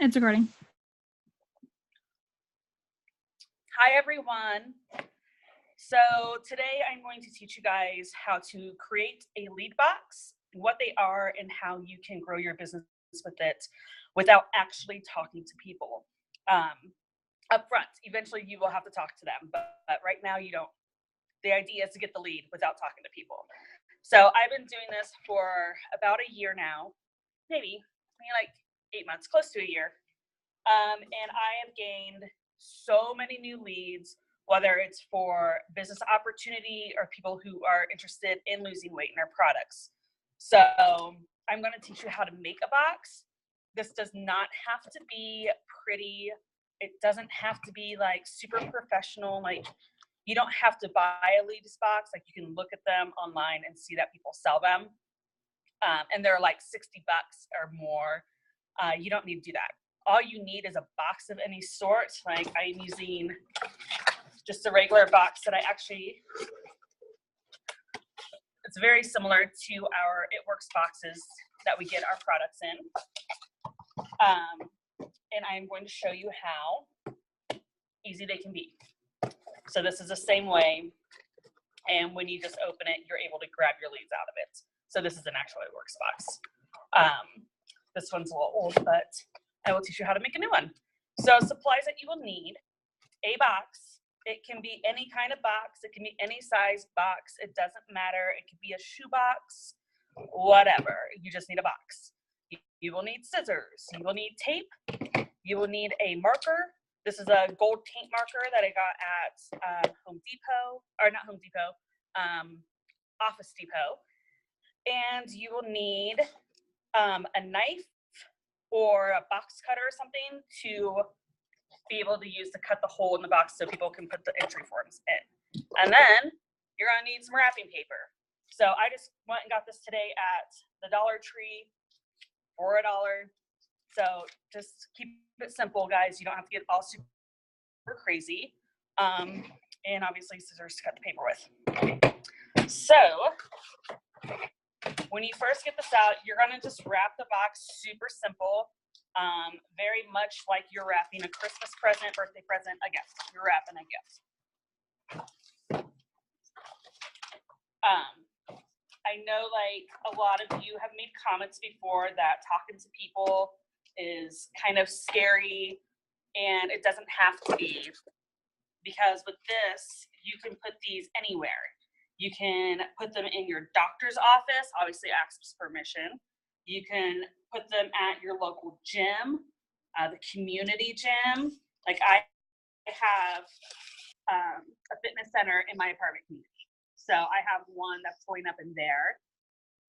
It's recording. Hi, everyone. So today I'm going to teach you guys how to create a lead box, what they are, and how you can grow your business with it without actually talking to people. Up front, eventually you will have to talk to them, but right now you don't. The idea is to get the lead without talking to people. So I've been doing this for about a year now, maybe like 8 months, close to a year. And I have gained so many new leads, whether it's for business opportunity or people who are interested in losing weight in our products. So I'm going to teach you how to make a box. This does not have to be pretty. It doesn't have to be like super professional. Like, you don't have to buy a leads box. Like, you can look at them online and see that people sell them. And they're like $60 or more. You don't need to do that. All you need is a box of any sort. Like, I'm using just a regular box that it's very similar to our It Works boxes that we get our products in. And I'm going to show you how easy they can be. So this is the same way. And when you just open it, you're able to grab your leads out of it. So this is an actual It Works box. This one's a little old, but I will teach you how to make a new one. So supplies that you will need: a box. It can be any kind of box. It can be any size box. It doesn't matter. It could be a shoe box, whatever. You just need a box. You will need scissors. You will need tape. You will need a marker. This is a gold paint marker that I got at Home Depot, or not Home Depot, Office Depot. And you will need a knife or a box cutter or something to be able to use to cut the hole in the box so people can put the entry forms in. And then you're gonna need some wrapping paper. So I just went and got this today at the Dollar Tree for $1. So just keep it simple, guys. You don't have to get all super crazy. And obviously scissors to cut the paper with. So when you first get this out, you're gonna just wrap the box super simple. Very much like you're wrapping a Christmas present, birthday present, a gift. You're wrapping a gift. I know like a lot of you have made comments before that talking to people is kind of scary, and it doesn't have to be, because with this, you can put these anywhere. You can put them in your doctor's office, obviously ask permission. You can put them at your local gym, the community gym. Like, I have a fitness center in my apartment community. So I have one that's going up in there.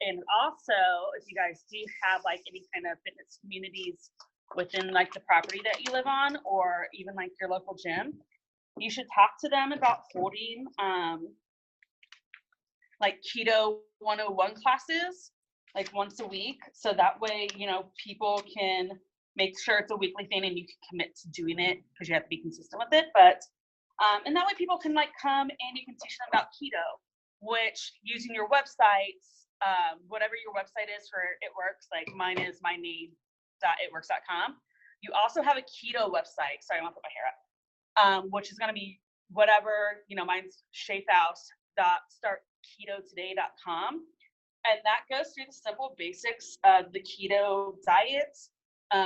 And also, if you guys do have like any kind of fitness communities within like the property that you live on, or even like your local gym, you should talk to them about holding like Keto 101 classes like once a week. So that way, you know, people can make sure it's a weekly thing and you can commit to doing it, because you have to be consistent with it. But and that way people can like come and you can teach them about keto, which using your websites, whatever your website is for It Works, like mine is myname.itworks.com. You also have a keto website. Sorry, I'm gonna put my hair up. Which is gonna be whatever, you know, mine's shapehouse.startketotoday.com. And that goes through the simple basics of the keto diet.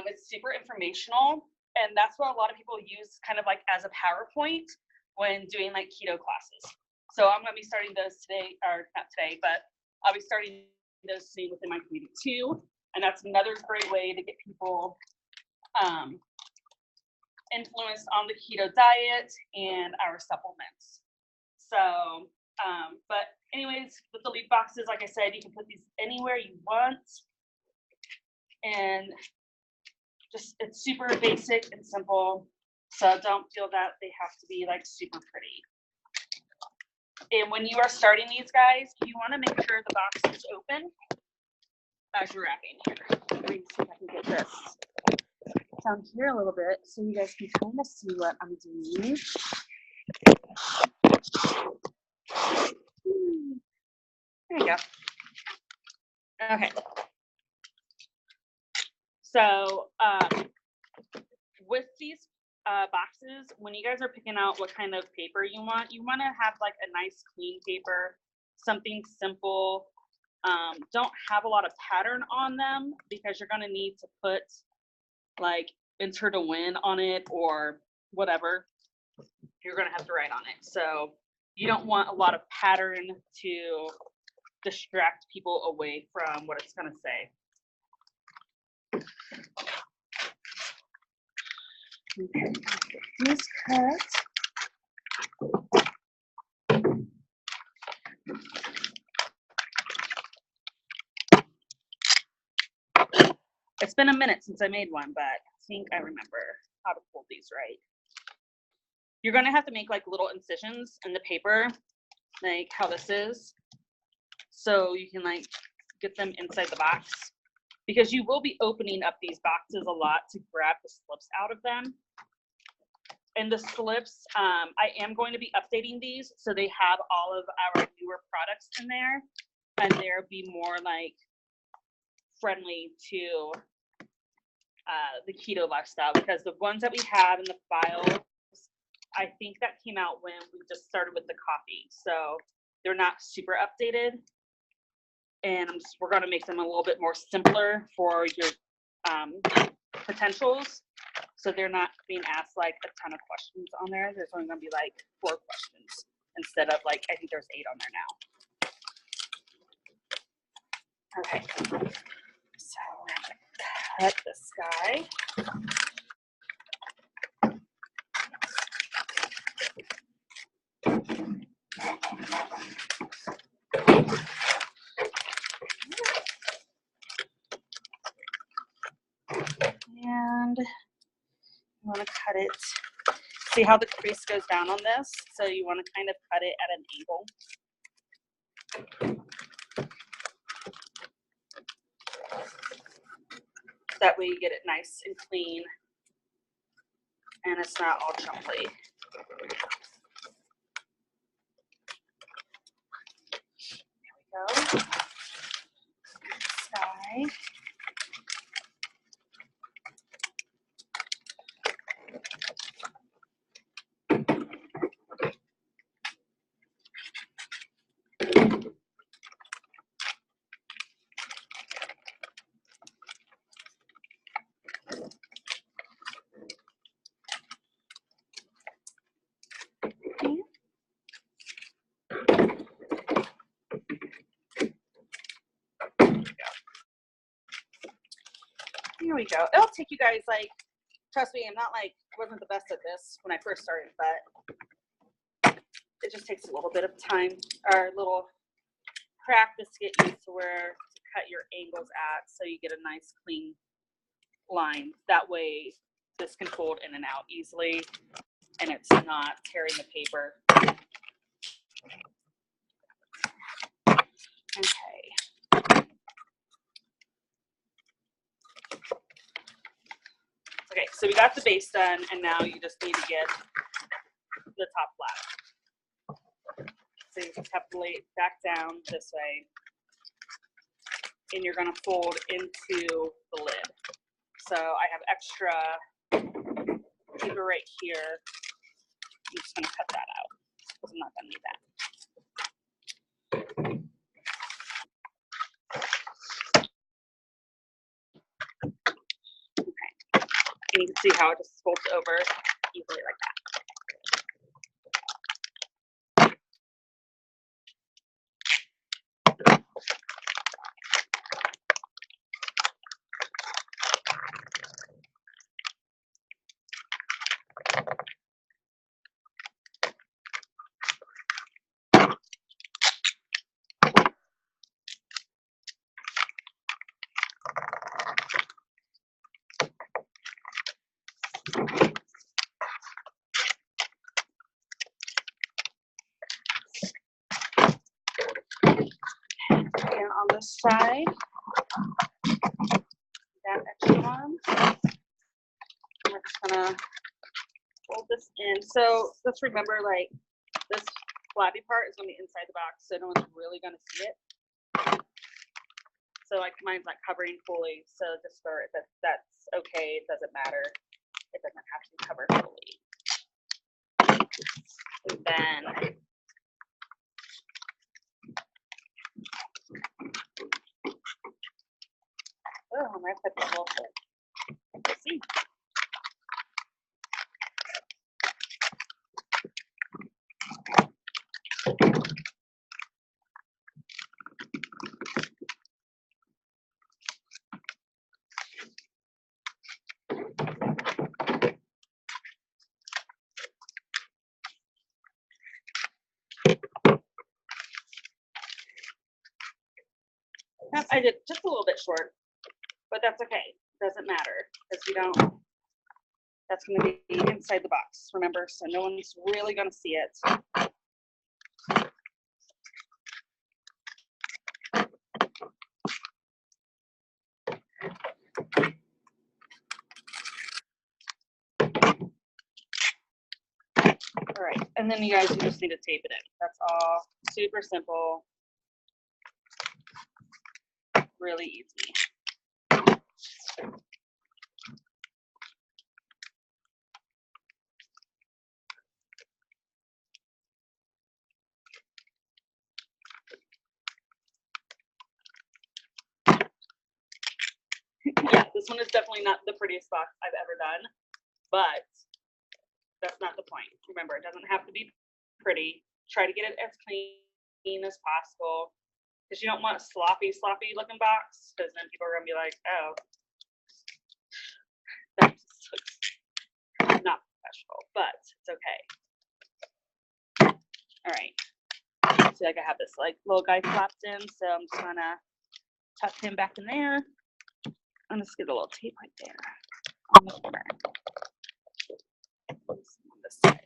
It's super informational, and that's what a lot of people use kind of like as a PowerPoint when doing like keto classes. So I'm going to be starting those today, or not today, but I'll be starting those soon within my community too. And that's another great way to get people influenced on the keto diet and our supplements. So, but anyways, with the lead boxes, like I said, you can put these anywhere you want. And just, it's super basic and simple. So don't feel that they have to be like super pretty. And when you are starting these, guys, you want to make sure the box is open as you're wrapping here. Let me see if I can get this down here a little bit so you guys can kind of see what I'm doing. There you go. Okay. So with these boxes, when you guys are picking out what kind of paper you want to have like a nice clean paper, something simple. Don't have a lot of pattern on them because you're going to need to put like enter to win on it or whatever you're going to have to write on it. So you don't want a lot of pattern to distract people away from what it's going to say. Okay, this cut. It's been a minute since I made one, but I think I remember how to fold these right. You're going to have to make like little incisions in the paper, like how this is, so you can like get them inside the box, because you will be opening up these boxes a lot to grab the slips out of them. And the slips, I am going to be updating these so they have all of our newer products in there, and they'll be more like friendly to the keto lifestyle, because the ones that we have in the files, I think that came out when we just started with the coffee, so they're not super updated, and we're going to make them a little bit more simpler for your potentials, so they're not being asked like a ton of questions on there. There's only going to be like 4 questions instead of like, I think there's 8 on there now. Okay, so we're going to cut this guy. And you want to cut it. See how the crease goes down on this? So you want to kind of cut it at an angle. That way you get it nice and clean and it's not all jumpy. There we go. Sky. Here we go. It'll take you guys like, trust me, I'm not like, wasn't the best at this when I first started, but it just takes a little bit of time or a little practice to get used to where to cut your angles at so you get a nice clean line. That way this can fold in and out easily and it's not tearing the paper. Okay. Okay, so we got the base done, and now you just need to get the top flat. So you just have to lay it back down this way, and you're going to fold into the lid. So I have extra paper right here. I'm just going to cut that out because I'm not going to need that. And you can see how it just folds over easily like that. And on this side, that extra one, we're just gonna fold this in. So let's remember, like, this flabby part is gonna be inside the box, so no one's really gonna see it. So like mine's not covering fully, so just for that's okay. It doesn't matter. It doesn't have to be covered fully. And then oh, my put this little bit. Let's see. I did just a little bit short, but that's okay. Doesn't matter because we don't. That's going to be inside the box, remember? So no one's really going to see it. All right, and then you guys, you just need to tape it in. That's all. Super simple. Really easy. Yeah, this one is definitely not the prettiest box I've ever done, but that's not the point. Remember, it doesn't have to be pretty. Try to get it as clean as possible because you don't want a sloppy looking box because then people are going to be like, oh, that just looks not professional, but it's okay. All right. See, like I have this like little guy flapped in, so I'm just going to tuck him back in there. I'm just get a little tape right there on the corner. On this side.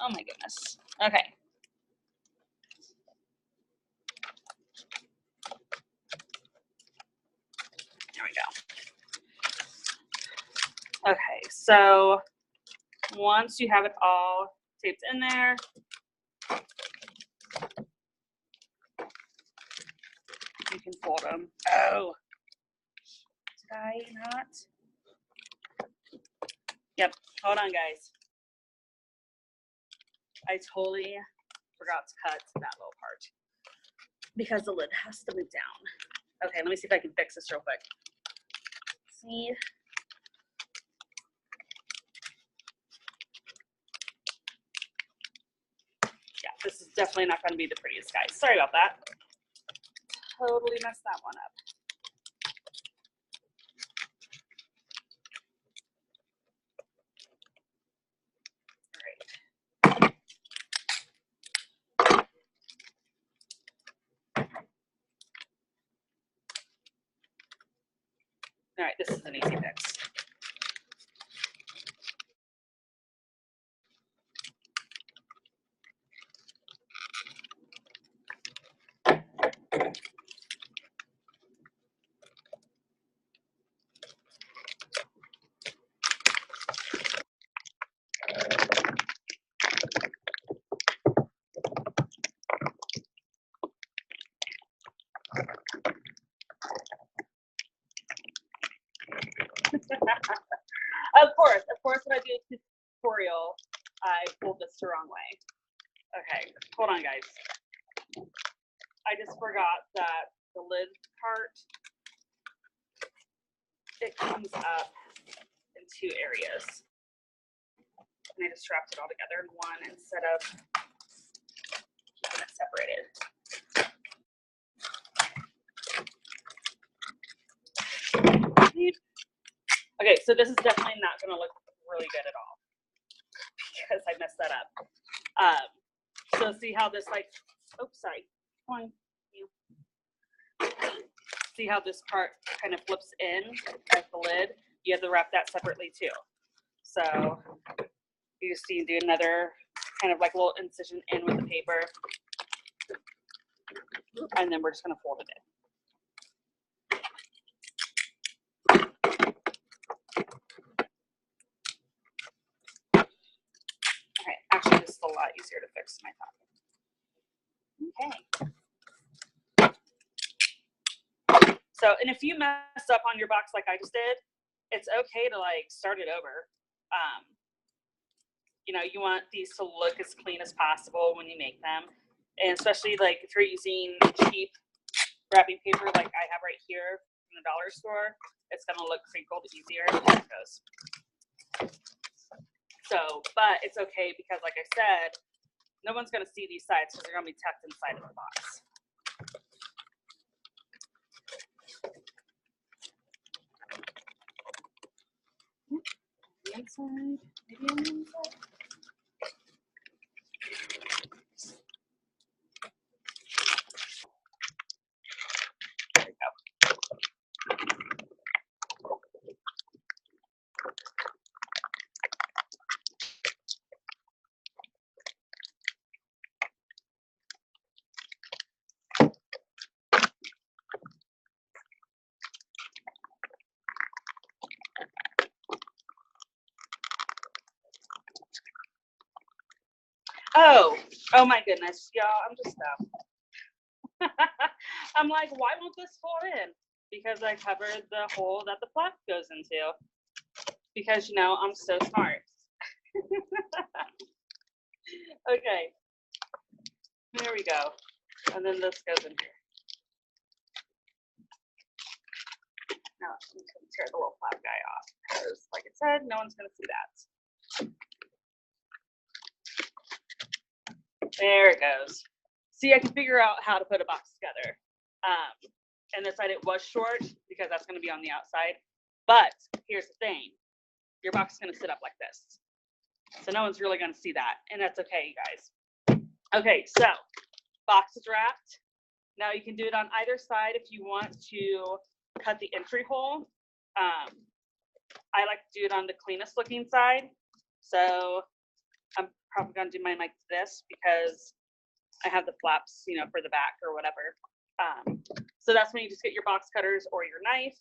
Oh my goodness. Okay. There we go. Okay, so once you have it all taped in there, you can fold them. Oh, did I not? Yep, hold on guys. I totally forgot to cut that little part because the lid has to move down. Okay, let me see if I can fix this real quick. See? Yeah, this is definitely not going to be the prettiest, guys. Sorry about that. Totally messed that one up. All right, this is an easy fix. Of course, when I do a tutorial, I pulled this the wrong way. Okay, hold on, guys. I just forgot that the lid part, it comes up in two areas. And I just wrapped it all together in one instead of keeping it separated. Okay, so this is definitely not going to look really good at all because I messed that up. So see how this like, oops, sorry. Come on. See how this part kind of flips in as the lid? You have to wrap that separately too. So you just need to do another kind of like little incision in with the paper. And then we're just going to fold it in. easier to fix than I thought. Okay. So, and if you mess up on your box like I just did, it's okay to like start it over. You know, you want these to look as clean as possible when you make them. And especially like if you're using cheap wrapping paper like I have right here from the dollar store, it's gonna look crinkled easier. There it goes. So, but it's okay because like I said, no one's gonna see these sides because they're gonna be tucked inside of the box. The inside, maybe on the inside. There we go. Oh my goodness, y'all, I'm just stuck. I'm like, why won't this fall in? Because I covered the hole that the flap goes into. Because, you know, I'm so smart. Okay, here we go. And then this goes in here. Now I'm just gonna tear the little flap guy off because, like I said, no one's gonna see that. There it goes. See, I can figure out how to put a box together. And this side it was short because that's gonna be on the outside. But here's the thing, your box is gonna sit up like this. So no one's really gonna see that, and that's okay, you guys. Okay, so box is wrapped. Now you can do it on either side if you want to cut the entry hole. I like to do it on the cleanest looking side. So I'm probably gonna do mine like this because I have the flaps, you know, for the back or whatever. So that's when you just get your box cutters or your knife.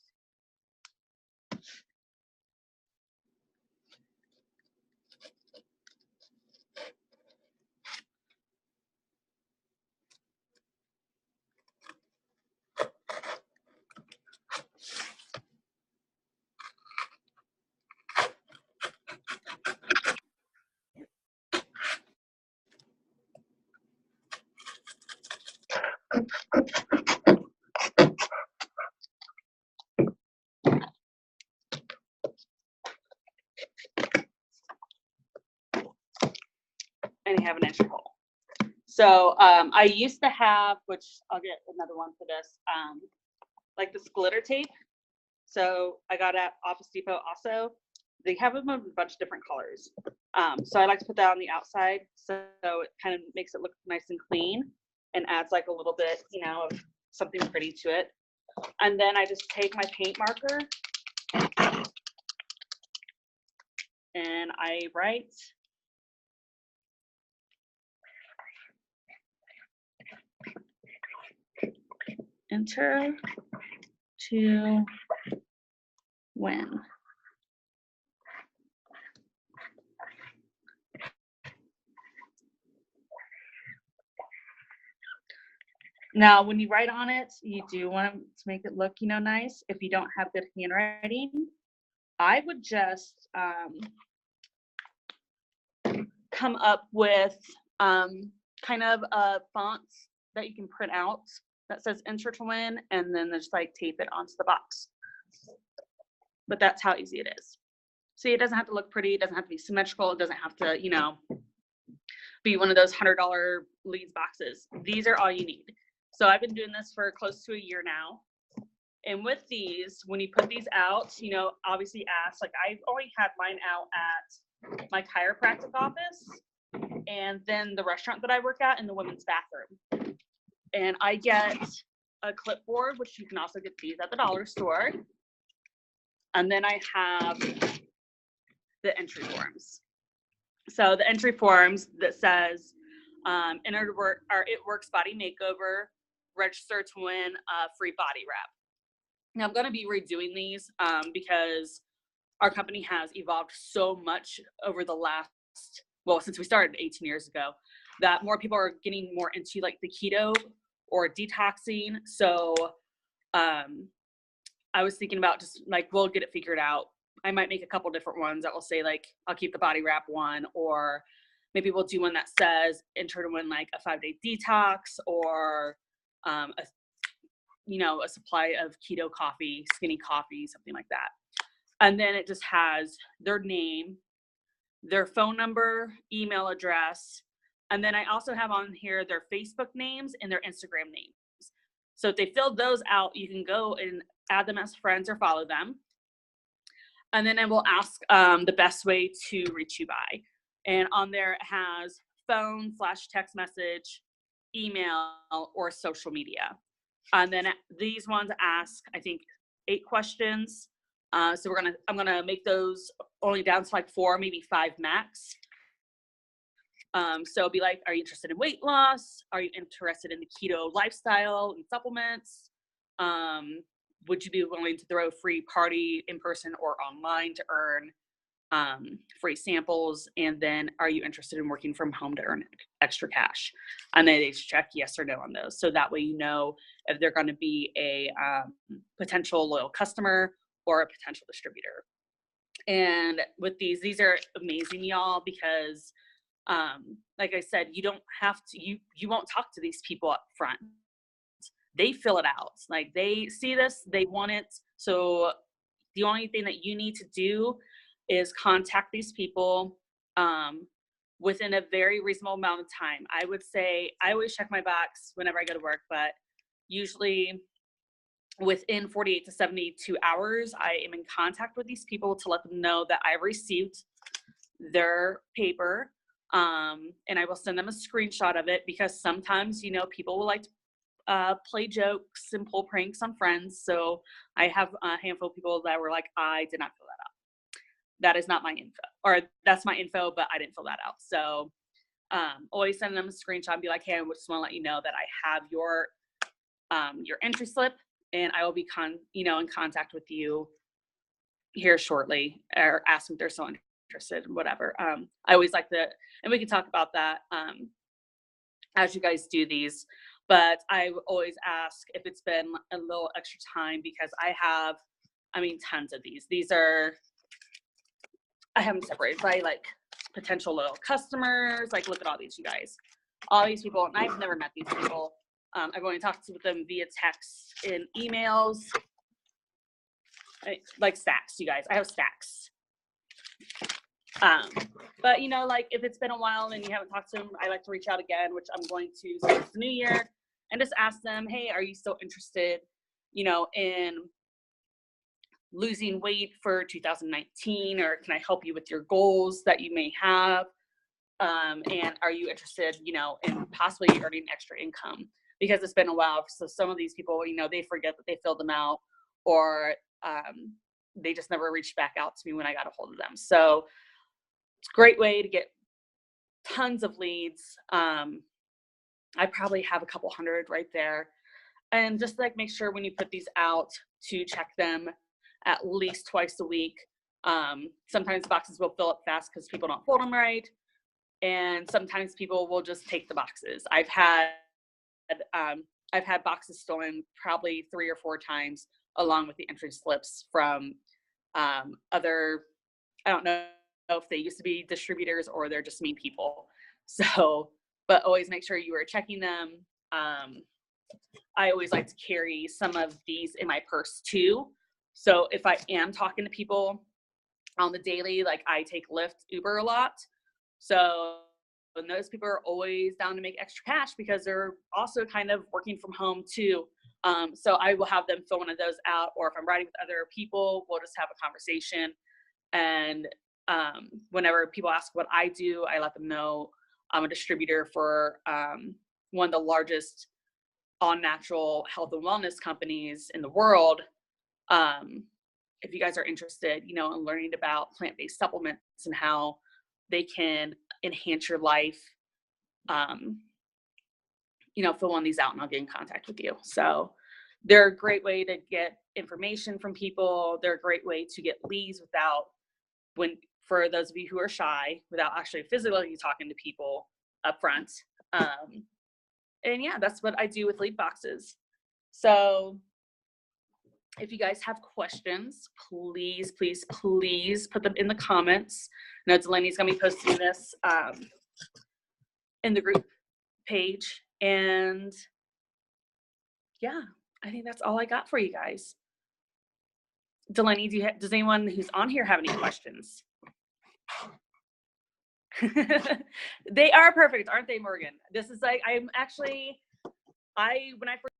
And you have an entry hole. So I used to have, which I'll get another one for this, like this glitter tape. So I got at Office Depot also. They have them in a bunch of different colors. So I like to put that on the outside so it kind of makes it look nice and clean and adds like a little bit, you know, of something pretty to it. And then I just take my paint marker and I write enter to win. Now, when you write on it, you do want to make it look, you know, nice. If you don't have good handwriting, I would just come up with kind of fonts that you can print out that says enter to win, and then just like tape it onto the box. But that's how easy it is. See, it doesn't have to look pretty. It doesn't have to be symmetrical. It doesn't have to, you know, be one of those $100 leads boxes. These are all you need. So I've been doing this for close to a year now. And with these, when you put these out, you know, obviously ask, like I've only had mine out at my chiropractic office and then the restaurant that I work at in the women's bathroom. And I get a clipboard, which you can also get these at the dollar store. And then I have the entry forms. So the entry forms that says, enter to work, or it works body makeover, register to win a free body wrap. Now I'm going to be redoing these because our company has evolved so much over the last, well, since we started 18 years ago. that more people are getting more into like the keto or detoxing. So I was thinking about just like, we'll get it figured out. I might make a couple different ones that will say like, I'll keep the body wrap one, or maybe we'll do one that says enter to win like a 5-day detox, or a supply of keto coffee, skinny coffee, something like that. And then it just has their name, their phone number, email address. And then I also have on here their Facebook names and their Instagram names. So if they filled those out, you can go and add them as friends or follow them. And then I will ask the best way to reach you by. And on there it has phone/text message, email, or social media. And then these ones ask, I think, 8 questions. So I'm gonna make those only down to like 4, maybe 5 max. So be like, are you interested in weight loss? Are you interested in the keto lifestyle and supplements? Would you be willing to throw a free party in person or online to earn free samples? And then are you interested in working from home to earn extra cash? And then they check yes or no on those. So that way you know if they're going to be a potential loyal customer or a potential distributor. And with these are amazing, y'all, because like I said, you don't have to, you won't talk to these people up front. They fill it out. Like they see this, they want it. So the only thing that you need to do is contact these people within a very reasonable amount of time. I would say I always check my box whenever I go to work, but usually within 48 to 72 hours, I am in contact with these people to let them know that I received their paper. And I will send them a screenshot of it, because sometimes, people will like to play jokes and pull pranks on friends. So I have a handful of people that were like, I did not fill that out. That is not my info, or that's my info, but I didn't fill that out. So always send them a screenshot and be like, hey, I just want to let you know that I have your entry slip, and I will be in contact with you here shortly, or ask them if they're still interested in whatever. I always like to, and we can talk about that as you guys do these, but I always ask if it's been a little extra time, because I have, tons of these. I have them separated by like potential loyal customers. Like, look at all these, you guys. All these people, and I've never met these people. I've only talked to them via text and emails. Like stacks, you guys. I have stacks. But like if it's been a while and you haven't talked to them, I like to reach out again, which I'm going to since it's the new year, and just ask them, hey, are you still interested, in losing weight for 2019, or can I help you with your goals that you may have? And are you interested, in possibly earning extra income? Because it's been a while. So some of these people, they forget that they filled them out, or they just never reached back out to me when I got a hold of them. So it's a great way to get tons of leads. I probably have a couple hundred right there. And just like make sure when you put these out to check them at least twice a week. Sometimes boxes will fill up fast because people don't fold them right. And sometimes people will just take the boxes. I've had boxes stolen probably 3 or 4 times, along with the entry slips from other, I don't know if they used to be distributors or they're just mean people. So, but always make sure you are checking them. I always like to carry some of these in my purse too. So if I am talking to people on the daily, like I take Lyft, Uber a lot. So and those people are always down to make extra cash because they're also kind of working from home too. So I will have them fill one of those out, or if I'm riding with other people, we'll just have a conversation. And whenever people ask what I do, I let them know I'm a distributor for one of the largest all-natural health and wellness companies in the world. If you guys are interested, in learning about plant-based supplements and how they can enhance your life, fill one of these out and I'll get in contact with you. So they're a great way to get information from people. They're a great way to get leads for those of you who are shy, without actually physically talking to people. up front. And yeah, that's what I do with lead boxes. So if you guys have questions, please, please, please put them in the comments. I know Delaney's gonna be posting this in the group page. And yeah, I think that's all I got for you guys. Delaney, does anyone who's on here have any questions? They are perfect, aren't they, Morgan? This is like, when I first